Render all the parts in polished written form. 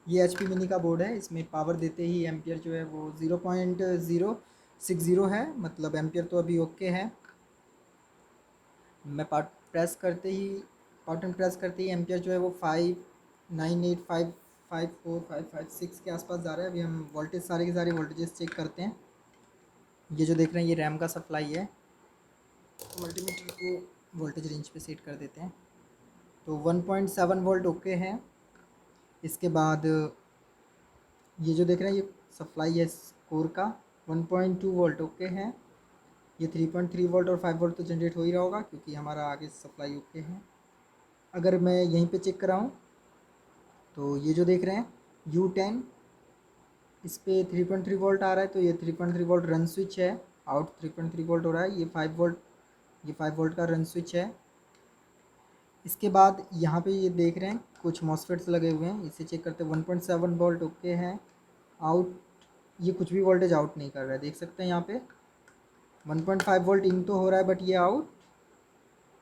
ये H P mini का board है, इसमें पावर देते ही एम्पियर जो है वो 0.060 है, मतलब एम्पियर तो अभी ओके है। मैं बटन प्रेस करते ही एम्पियर जो है वो 598554546 के आसपास जा रहा है। अभी हम वोल्टेज सारे के सारे वोल्टेजेस चेक करते हैं। ये जो देख रहे हैं ये रैम का सप्लाई है। मल्टीमीटर को वोल्टेज रेंज पे सेट कर देते हैं। तो 1.7 वोल्ट ओके है। इसके बाद ये जो देख रहे हैं ये सप्लाई है कोर का, 1.2 वोल्ट ओके है। ये 3.3 वोल्ट और 5 वोल्ट तो जनरेट हो ही रहा होगा क्योंकि हमारा आगे सप्लाई ओके है। अगर मैं यहीं पे चेक कराऊँ तो ये जो देख रहे हैं U10, इस पर 3.3 वोल्ट आ रहा है, तो ये 3.3 वोल्ट रन स्विच है। आउट 3.3 वोल्ट हो रहा है। ये 5 वोल्ट का रन स्विच है। इसके बाद यहाँ पे ये देख रहे हैं कुछ मॉसफेट्स लगे हुए हैं, इसे चेक करते हैं। 1.7 वोल्ट ओके है। आउट ये कुछ भी वोल्टेज आउट नहीं कर रहा है, देख सकते हैं यहाँ पे 1.5 वोल्ट इन तो हो रहा है बट ये आउट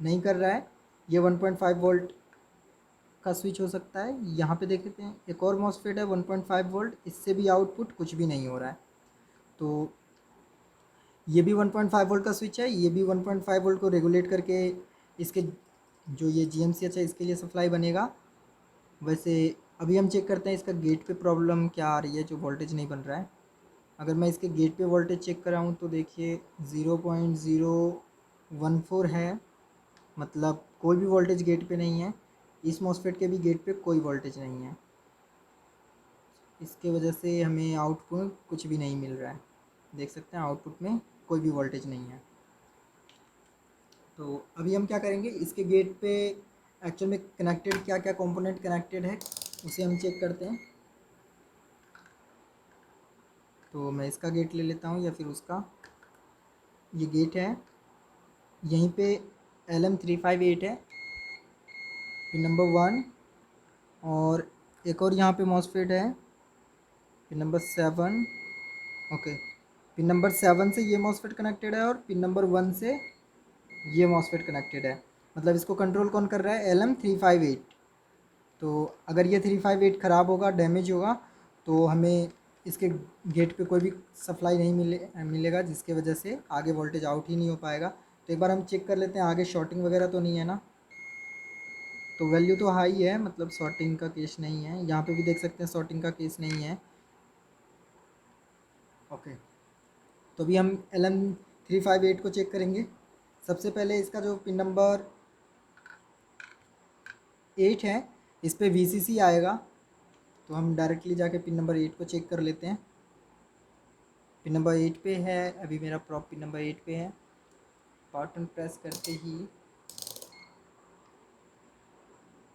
नहीं कर रहा है। ये 1.5 वोल्ट का स्विच हो सकता है। यहाँ पे देख लेते हैं एक और मॉसफेट है 1.5 वोल्ट, इससे भी आउटपुट कुछ भी नहीं हो रहा है। तो ये भी 1.5 वोल्ट का स्विच है, ये भी 1.5 वोल्ट को रेगुलेट करके इसके जो ये GMCH है इसके लिए सप्लाई बनेगा। वैसे अभी हम चेक करते हैं इसका गेट पे प्रॉब्लम क्या आ रही है जो वोल्टेज नहीं बन रहा है। अगर मैं इसके गेट पे वोल्टेज चेक कराऊँ तो देखिए 0.014 है, मतलब कोई भी वोल्टेज गेट पे नहीं है। इस मॉसफेट के भी गेट पे कोई वोल्टेज नहीं है, इसके वजह से हमें आउटपुट कुछ भी नहीं मिल रहा है। देख सकते हैं आउटपुट में कोई भी वोल्टेज नहीं है। तो अभी हम क्या करेंगे, इसके गेट पे एक्चुअल में कनेक्टेड क्या क्या कंपोनेंट कनेक्टेड है उसे हम चेक करते हैं। तो मैं इसका गेट ले लेता हूँ या फिर उसका। ये गेट है, यहीं पे LM358 है, पिन नंबर 1। और एक और यहाँ पे मॉसफेट है pin number 7। Okay, pin number 7 से ये मॉसफेट कनेक्टेड है और पिन नंबर 1 से ये मॉसफेट कनेक्टेड है। मतलब इसको कंट्रोल कौन कर रहा है, LM358। तो अगर ये 358 ख़राब होगा, डैमेज होगा, तो हमें इसके गेट पे कोई भी सप्लाई नहीं मिलेगा, जिसके वजह से आगे वोल्टेज आउट ही नहीं हो पाएगा। तो एक बार हम चेक कर लेते हैं आगे शॉर्टिंग वगैरह तो नहीं है ना। तो वैल्यू तो हाई है, मतलब शॉर्टिंग का केस नहीं है। यहाँ पे भी देख सकते हैं शॉर्टिंग का केस नहीं है। ओके, तो अभी हम LM358 को चेक करेंगे। सबसे पहले इसका जो पिन नंबर 8 है इस पर VCC आएगा, तो हम डायरेक्टली जाके पिन नंबर 8 को चेक कर लेते हैं। पिन नंबर 8 पे है, अभी मेरा प्रॉप पिन नंबर 8 पे है। बटन प्रेस करते ही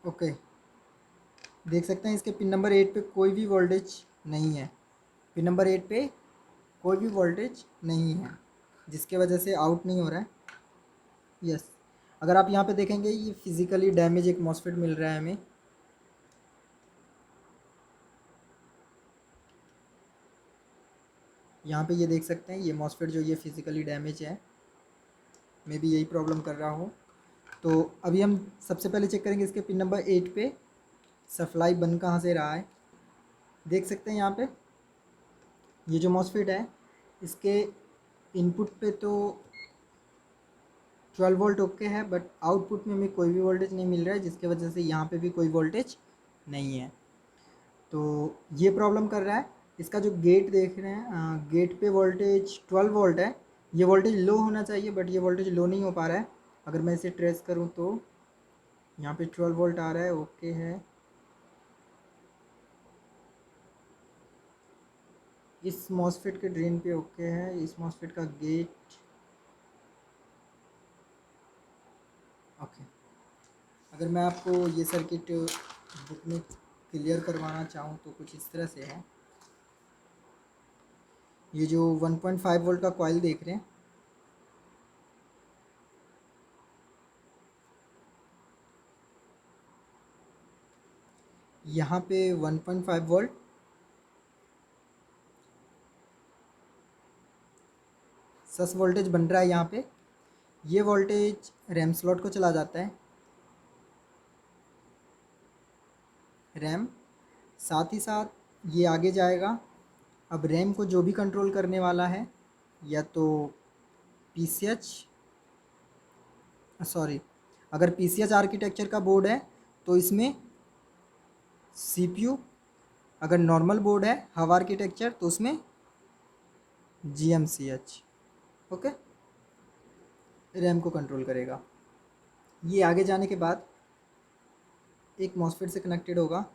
ओके, देख सकते हैं इसके पिन नंबर 8 पे कोई भी वोल्टेज नहीं है। पिन नंबर 8 पे कोई भी वोल्टेज नहीं है, जिसके वजह से आउट नहीं हो रहा है। यस, अगर आप यहाँ पे देखेंगे ये फिज़िकली डैमेज एक मॉसफेट मिल रहा है हमें। यहाँ पे ये देख सकते हैं ये मॉसफेट जो ये फिज़िकली डैमेज है, मैं भी यही प्रॉब्लम कर रहा हूँ। तो अभी हम सबसे पहले चेक करेंगे इसके पिन नंबर 8 पे सप्लाई बन कहाँ से रहा है। देख सकते हैं यहाँ पे ये जो मॉसफेट है इसके इनपुट पे तो 12 वोल्ट ओके है, बट आउटपुट में हमें कोई भी वोल्टेज नहीं मिल रहा है, जिसके वजह से यहाँ पे भी कोई वोल्टेज नहीं है। तो ये प्रॉब्लम कर रहा है। इसका जो गेट देख रहे हैं गेट पे वोल्टेज 12 वोल्ट है। ये वोल्टेज लो होना चाहिए बट ये वोल्टेज लो नहीं हो पा रहा है। अगर मैं इसे ट्रेस करूँ तो यहाँ पे 12 वोल्ट आ रहा है, ओके है। इस मॉसफेट के ड्रेन पे ओके है, इस मॉसफेट का गेट ओके। अगर मैं आपको ये सर्किट बुक में क्लियर करवाना चाहूँ तो कुछ इस तरह से है। ये जो 1.5 वोल्ट का कॉइल देख रहे हैं, यहाँ पे 1.5 वोल्ट सस वोल्टेज बन रहा है। यहाँ पे ये वोल्टेज रैम स्लॉट को चला जाता है। रैम साथ ही साथ ये आगे जाएगा। अब रैम को जो भी कंट्रोल करने वाला है, या तो PCH, सॉरी, अगर PCH आर्किटेक्चर का बोर्ड है तो इसमें CPU, अगर नॉर्मल बोर्ड है हब आर्किटेक्चर तो उसमें GMCH। ओके, रैम को कंट्रोल करेगा। ये आगे जाने के बाद एक मॉसफेट से कनेक्टेड होगा,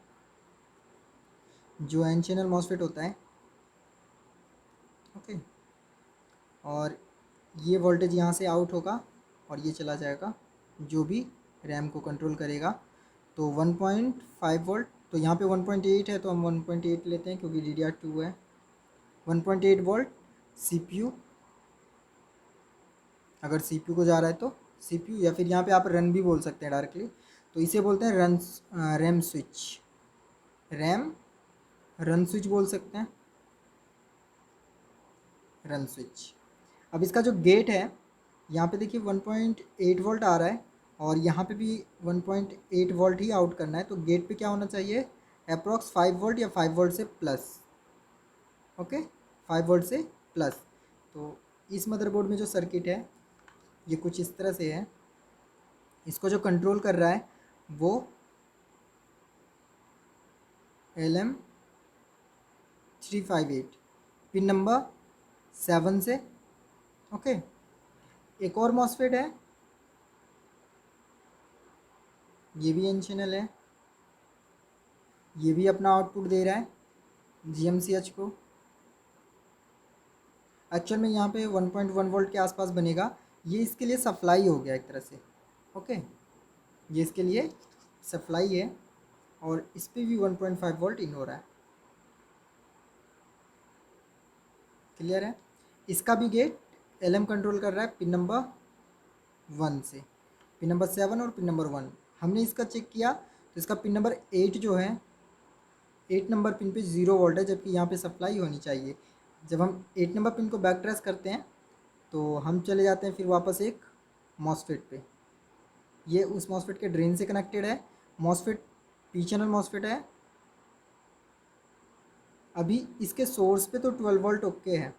जो एन चैनल मॉसफेट होता है। ओके, और ये वोल्टेज यहाँ से आउट होगा और ये चला जाएगा, जो भी रैम को कंट्रोल करेगा। तो 1.5 वोल्ट, तो यहाँ पे 1.8 है तो हम 1.8 लेते हैं क्योंकि DDR2 है। 1.8 वोल्ट CPU, अगर CPU को जा रहा है तो CPU, या फिर यहाँ पे आप रन भी बोल सकते हैं डायरेक्टली, तो इसे बोलते हैं RAM switch, RAM run switch बोल सकते हैं, रन स्विच। अब इसका जो गेट है, यहाँ पे देखिए 1.8 वोल्ट आ रहा है और यहाँ पे भी 1.8 वोल्ट ही आउट करना है, तो गेट पे क्या होना चाहिए, अप्रॉक्स 5 वोल्ट या 5 वोल्ट से प्लस। ओके, 5 वोल्ट से प्लस। तो इस मदरबोर्ड में जो सर्किट है ये कुछ इस तरह से है। इसको जो कंट्रोल कर रहा है वो LM358 पिन नंबर 7 से। ओके, एक और मॉसफेट है, ये भी एन चैनल है, ये भी अपना आउटपुट दे रहा है GMCH को। एक्चुअल में यहाँ पे 1.1 वोल्ट के आसपास बनेगा, ये इसके लिए सप्लाई हो गया एक तरह से। ओके, ये इसके लिए सप्लाई है और इस पर भी 1.5 वोल्ट इन हो रहा है। क्लियर है? इसका भी गेट LM कंट्रोल कर रहा है पिन नंबर 1 से, पिन नंबर 7 और पिन नंबर 1। हमने इसका चेक किया तो इसका पिन नंबर 8 जो है, 8 नंबर पिन पे 0 वोल्ट है, जबकि यहाँ पे सप्लाई होनी चाहिए। जब हम 8 नंबर पिन को बैक ट्रेस करते हैं तो हम चले जाते हैं फिर वापस एक मॉसफेट पे। ये उस मॉसफेट के ड्रेन से कनेक्टेड है, मॉसफेट पी चैनल मॉसफेट है। अभी इसके सोर्स पे तो 12 वोल्ट ओके है,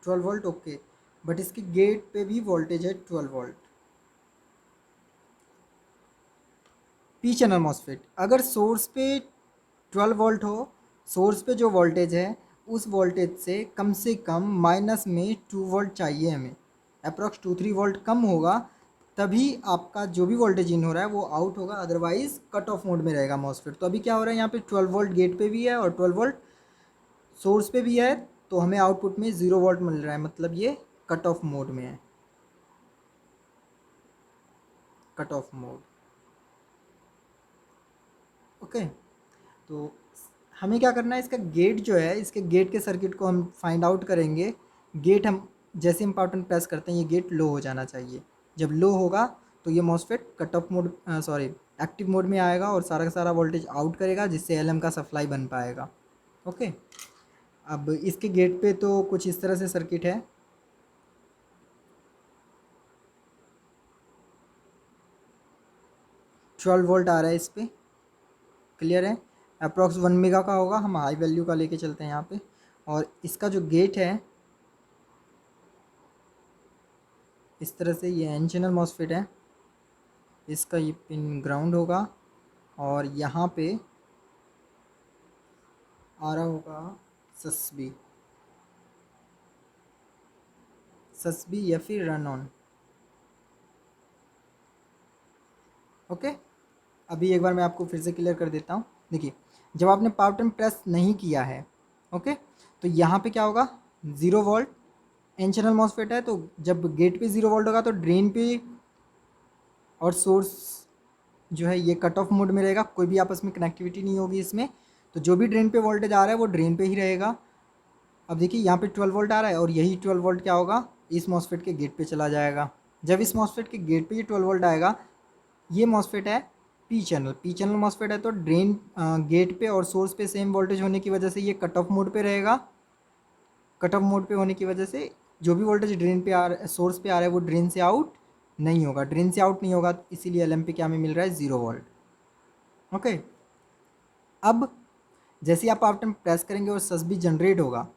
12 वोल्ट ओके, बट इसके गेट पे भी वोल्टेज है 12 वोल्ट। पी चैनल मॉसफेट, अगर सोर्स पे 12 वोल्ट हो, सोर्स पे जो वोल्टेज है उस वोल्टेज से कम माइनस में 2 वोल्ट चाहिए हमें, अप्रॉक्स 2-3 वोल्ट कम होगा तभी आपका जो भी वोल्टेज इन हो रहा है वो आउट होगा, अदरवाइज कट ऑफ मोड में रहेगा मॉसफेट। तो अभी क्या हो रहा है, यहाँ पे 12 वोल्ट गेट पे भी है और 12 वोल्ट सोर्स पे भी है, तो हमें आउटपुट में 0 वोल्ट मिल रहा है, मतलब ये कट ऑफ मोड में है, कट ऑफ मोड। ओके, तो हमें क्या करना है, इसका गेट जो है, इसके गेट के सर्किट को हम फाइंड आउट करेंगे। गेट हम जैसे हम बटन प्रेस करते हैं ये गेट लो हो जाना चाहिए। जब लो होगा तो ये MOSFET cut off mode, sorry, active mode में आएगा और सारा का सारा वोल्टेज आउट करेगा, जिससे LM का सप्लाई बन पाएगा। ओके, अब इसके गेट पे तो कुछ इस तरह से सर्किट है। ट्वेल्व वोल्ट आ रहा है इस पर, क्लियर है? अप्रॉक्स 1 मेगा का होगा, हम हाई वैल्यू का लेके चलते हैं यहाँ पे। और इसका जो गेट है इस तरह से, ये एन चैनल मॉसफेट है, इसका ये पिन ग्राउंड होगा और यहाँ पे आ रहा होगा ससबी, ससबी या फिर रन ऑन। ओके, अभी एक बार मैं आपको फिर से क्लियर कर देता हूँ। देखिए, जब आपने पावर बटन प्रेस नहीं किया है, ओके, तो यहाँ पे क्या होगा, 0 वोल्ट। एन चैनल मॉसफेट है तो जब गेट पे 0 वोल्ट होगा तो ड्रेन पे और सोर्स जो है ये कट ऑफ मोड में रहेगा, कोई भी आपस में कनेक्टिविटी नहीं होगी इसमें। तो जो भी ड्रेन पे वोल्टेज आ रहा है वो ड्रेन पे ही रहेगा। अब देखिए यहाँ पे 12 वोल्ट आ रहा है और यही 12 वोल्ट क्या होगा, इस मॉसफेट के गेट पे चला जाएगा। जब इस मॉसफेट के गेट पे ये 12 वोल्ट आएगा, ये मॉसफेट है पी चैनल मॉसफेट है, तो ड्रेन गेट पे और सोर्स पे सेम वोल्टेज होने की वजह से ये कट ऑफ मोड पे रहेगा। कट ऑफ मोड पे होने की वजह से जो भी वोल्टेज ड्रेन पे आ रहा है, सोर्स पे आ रहा है, वो ड्रेन से आउट नहीं होगा, ड्रेन से आउट नहीं होगा, इसीलिए LM पे क्या हमें मिल रहा है, 0 वोल्ट। ओके, अब जैसे ही आप पावर बटन प्रेस करेंगे और सस भी जनरेट होगा,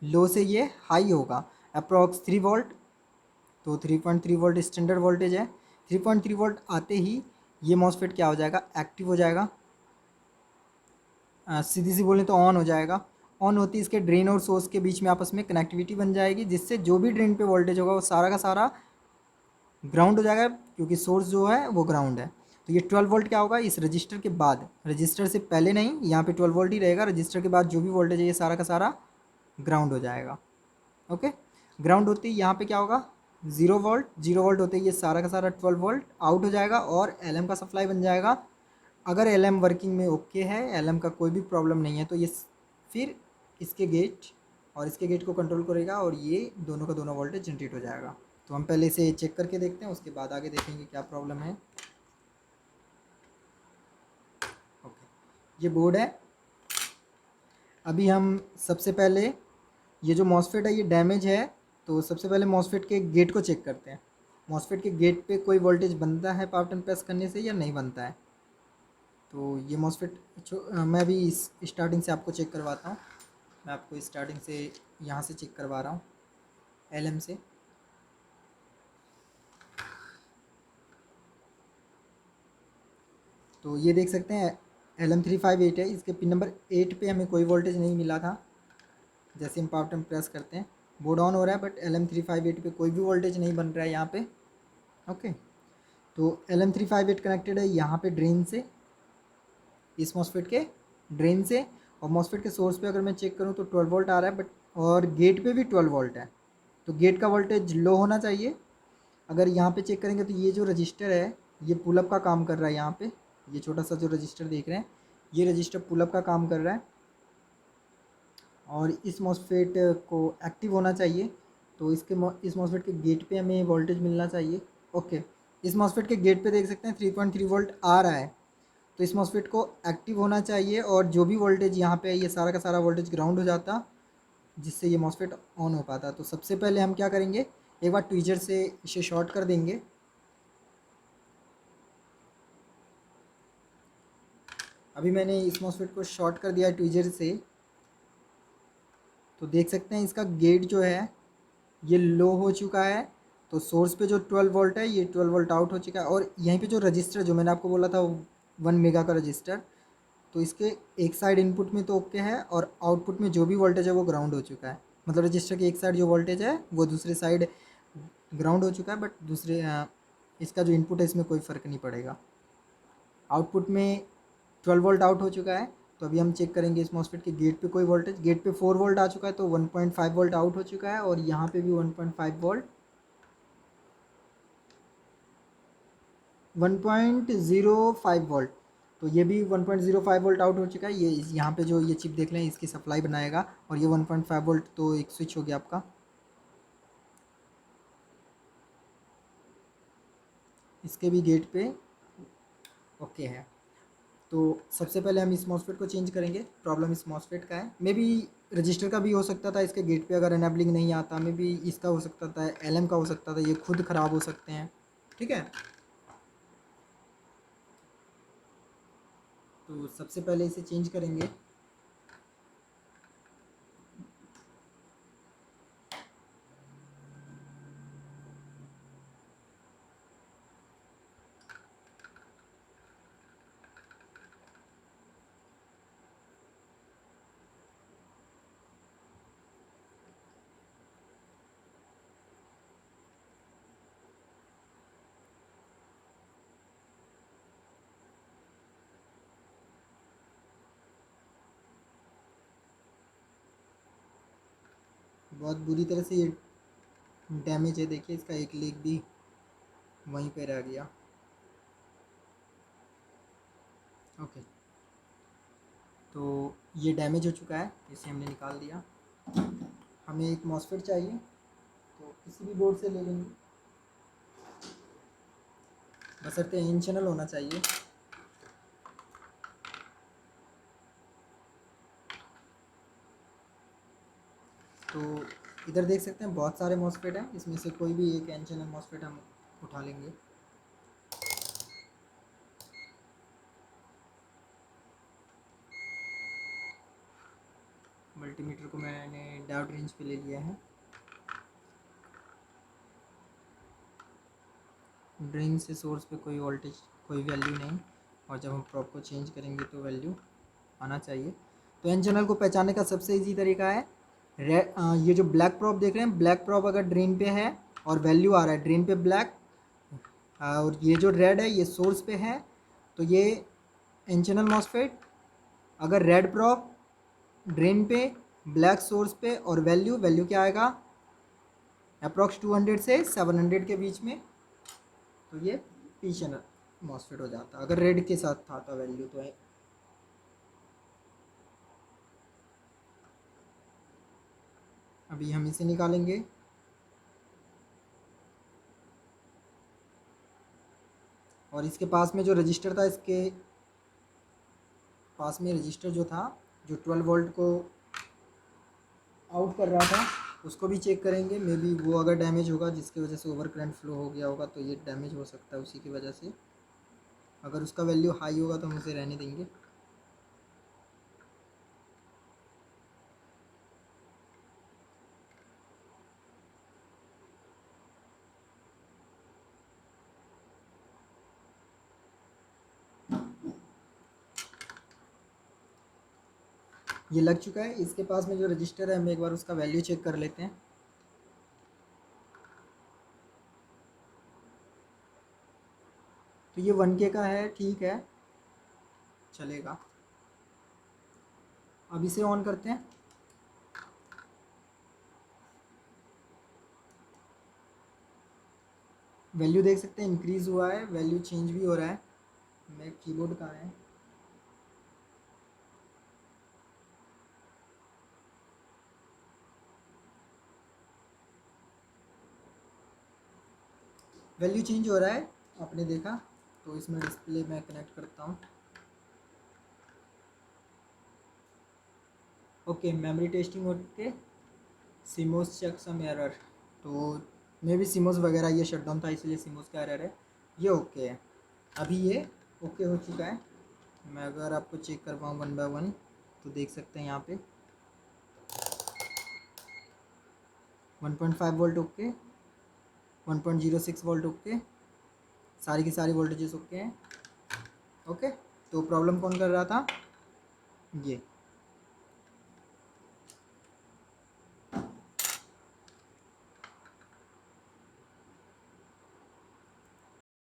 लो से ये हाई होगा अप्रॉक्स 3 वोल्ट। तो 3.3 वोल्ट स्टैंडर्ड वोल्टेज है। 3.3 वोल्ट आते ही ये मॉसफेट क्या हो जाएगा, एक्टिव हो जाएगा। सीधी सी बोलें तो ऑन हो जाएगा। ऑन होती इसके ड्रेन और सोर्स के बीच में आपस में कनेक्टिविटी बन जाएगी, जिससे जो भी ड्रेन पे वोल्टेज होगा वो सारा का सारा ग्राउंड हो जाएगा, क्योंकि सोर्स जो है वो ग्राउंड है। तो ये 12 वोल्ट क्या होगा इस रजिस्टर के बाद, रजिस्टर से पहले नहीं, यहाँ पे 12 वोल्ट ही रहेगा। रजिस्टर के बाद जो भी वोल्टेज है ये सारा का सारा ग्राउंड हो जाएगा। ओके, ग्राउंड होते ही यहाँ पे क्या होगा, 0 वोल्ट। 0 वोल्ट होते ही ये सारा का सारा 12 वोल्ट आउट हो जाएगा और LM का सप्लाई बन जाएगा। अगर LM वर्किंग में ओके है, LM का कोई भी प्रॉब्लम नहीं है, तो ये फिर इसके गेट और इसके गेट को कंट्रोल करेगा और ये दोनों का दोनों वोल्टेज जनरेट हो जाएगा। तो हम पहले इसे चेक करके देखते हैं, उसके बाद आगे देखेंगे क्या प्रॉब्लम है। ओके, ये बोर्ड है। अभी हम सबसे पहले ये जो मॉसफेट है ये डैमेज है, तो सबसे पहले मॉसफेट के गेट को चेक करते हैं। मॉसफेट के गेट पे कोई वोल्टेज बनता है पावर बटन प्रेस करने से या नहीं बनता है। तो ये मॉसफेट मैं अभी इस स्टार्टिंग से आपको चेक करवाता हूँ। मैं आपको स्टार्टिंग से यहाँ से चेक करवा रहा हूँ, LM से। तो ये देख सकते हैं LM358 है, इसके पिन नंबर 8 पे हमें कोई वोल्टेज नहीं मिला था। जैसे हम पावर बटन प्रेस करते हैं बोर्ड ऑन हो रहा है, बट LM358 पे कोई भी वोल्टेज नहीं बन रहा है यहाँ पे। ओके, तो LM358 कनेक्टेड है यहाँ पे ड्रेन से, इस मॉसफेट के ड्रेन से। और मॉसफेट के सोर्स पे अगर मैं चेक करूँ तो 12 वोल्ट आ रहा है, बट और गेट पे भी 12 वोल्ट है। तो गेट का वोल्टेज लो होना चाहिए। अगर यहाँ पे चेक करेंगे तो ये जो रजिस्टर है ये पुलअप का काम कर रहा है। यहाँ पे ये छोटा सा जो रजिस्टर देख रहे हैं ये रजिस्टर पुलअप का काम कर रहा है और इस मॉसफेट को एक्टिव होना चाहिए। तो इस मॉसफेट के गेट पे हमें वोल्टेज मिलना चाहिए। ओके, इस मॉसफेट के गेट पे देख सकते हैं 3.3 वोल्ट आ रहा है। तो इस मॉसफेट को एक्टिव होना चाहिए और जो भी वोल्टेज यहाँ पे है ये सारा का सारा वोल्टेज ग्राउंड हो जाता, जिससे ये मॉसफेट ऑन हो पाता। तो सबसे पहले हम क्या करेंगे, एक बार ट्वीजर से इसे शॉर्ट कर देंगे। अभी मैंने इस मॉसफेट को शॉर्ट कर दिया है ट्वीजर से। तो देख सकते हैं इसका गेट जो है ये लो हो चुका है। तो सोर्स पे जो 12 वोल्ट है ये 12 वोल्ट आउट हो चुका है। और यहीं पे जो रजिस्टर जो मैंने आपको बोला था 1 मेगा का रजिस्टर, तो इसके एक साइड इनपुट में तो ओके है और आउटपुट में जो भी वोल्टेज है वो ग्राउंड हो चुका है। मतलब रजिस्टर की एक साइड जो वोल्टेज है वो दूसरे साइड ग्राउंड हो चुका है, बट इसका जो इनपुट है इसमें कोई फ़र्क नहीं पड़ेगा। आउटपुट में 12 वोल्ट आउट हो चुका है। तो अभी हम चेक करेंगे इस मॉसफेट के गेट पे कोई वोल्टेज। गेट पे 4 वोल्ट आ चुका है, तो 1.5 वोल्ट आउट हो चुका है और यहाँ पे भी 1.5 वोल्ट 1.05 वोल्ट। तो ये भी 1.05 वोल्ट आउट हो चुका है। ये यहाँ पे जो ये चिप देख रहे हैं इसकी सप्लाई बनाएगा और ये 1.5 वोल्ट तो एक स्विच हो गया आपका। इसके भी गेट पे ओके है। तो सबसे पहले हम इस मॉसफेट को चेंज करेंगे। प्रॉब्लम इस मॉसफेट का है, मे बी रजिस्टर का भी हो सकता था। इसके गेट पे अगर एनेबलिंग नहीं आता, मे बी इसका हो सकता था, LM का हो सकता था, ये खुद ख़राब हो सकते हैं। ठीक है, तो सबसे पहले इसे चेंज करेंगे। बहुत बुरी तरह से ये डैमेज है, देखिए इसका एक लेग भी वहीं पे रह गया। ओके, तो ये डैमेज हो चुका है, इसे हमने निकाल दिया। हमें एक मॉसफेट चाहिए, तो किसी भी बोर्ड से ले लेंगे, बशर्ते इन चैनल होना चाहिए। तो इधर देख सकते हैं बहुत सारे मॉसफेट हैं, इसमें से कोई भी एक एन चैनल मॉसफेट हम उठा लेंगे। मल्टीमीटर को मैंने डायोड रेंज पे ले लिया है। ड्रेन से सोर्स पे कोई वोल्टेज कोई वैल्यू नहीं, और जब हम प्रॉप को चेंज करेंगे तो वैल्यू आना चाहिए। तो एन चैनल को पहचानने का सबसे इजी तरीका है ये जो ब्लैक प्रॉप देख रहे हैं, ब्लैक प्रॉप अगर ड्रेन पे है और वैल्यू आ रहा है ड्रेन पे ब्लैक, और ये जो रेड है ये सोर्स पे है, तो ये एन चैनल मॉसफेट। अगर रेड प्रॉप ड्रेन पे ब्लैक सोर्स पे और वैल्यू वैल्यू क्या आएगा अप्रॉक्स 200 से 700 के बीच में, तो ये पी चैनल मॉसफेट हो जाता। अगर रेड के साथ था तो वैल्यू तो है। अभी हम इसे निकालेंगे। और इसके पास में जो रजिस्टर था, इसके पास में रजिस्टर जो था जो 12 वोल्ट को आउट कर रहा था, उसको भी चेक करेंगे। मे बी वो अगर डैमेज होगा जिसकी वजह से ओवर करंट फ्लो हो गया होगा, तो ये डैमेज हो सकता है उसी की वजह से। अगर उसका वैल्यू हाई होगा तो हम उसे रहने देंगे। ये लग चुका है। इसके पास में जो रजिस्टर है हम एक बार उसका वैल्यू चेक कर लेते हैं। तो ये 1K का है, ठीक है, चलेगा। अब इसे ऑन करते हैं। वैल्यू देख सकते हैं इंक्रीज़ हुआ है, वैल्यू चेंज भी हो रहा है। मैं कीबोर्ड कहाँ है, वैल्यू चेंज हो रहा है, आपने देखा। तो इसमें डिस्प्ले मैं कनेक्ट करता हूँ। Okay, memory testing okay, CMOS check some error. तो मे भी सिमोस वगैरह ये शटडाउन था, इसलिए सिमोस का एरर है। ये ओके है, अभी ये ओके हो चुका है। मैं अगर आपको चेक करवाऊँ 1 बाय 1 तो देख सकते हैं यहाँ पे 1.5 वोल्ट ओके, 1.06 वोल्ट ओके, सारी की सारी वोल्टेजेस ओके हैं। ओके, तो प्रॉब्लम कौन कर रहा था, ये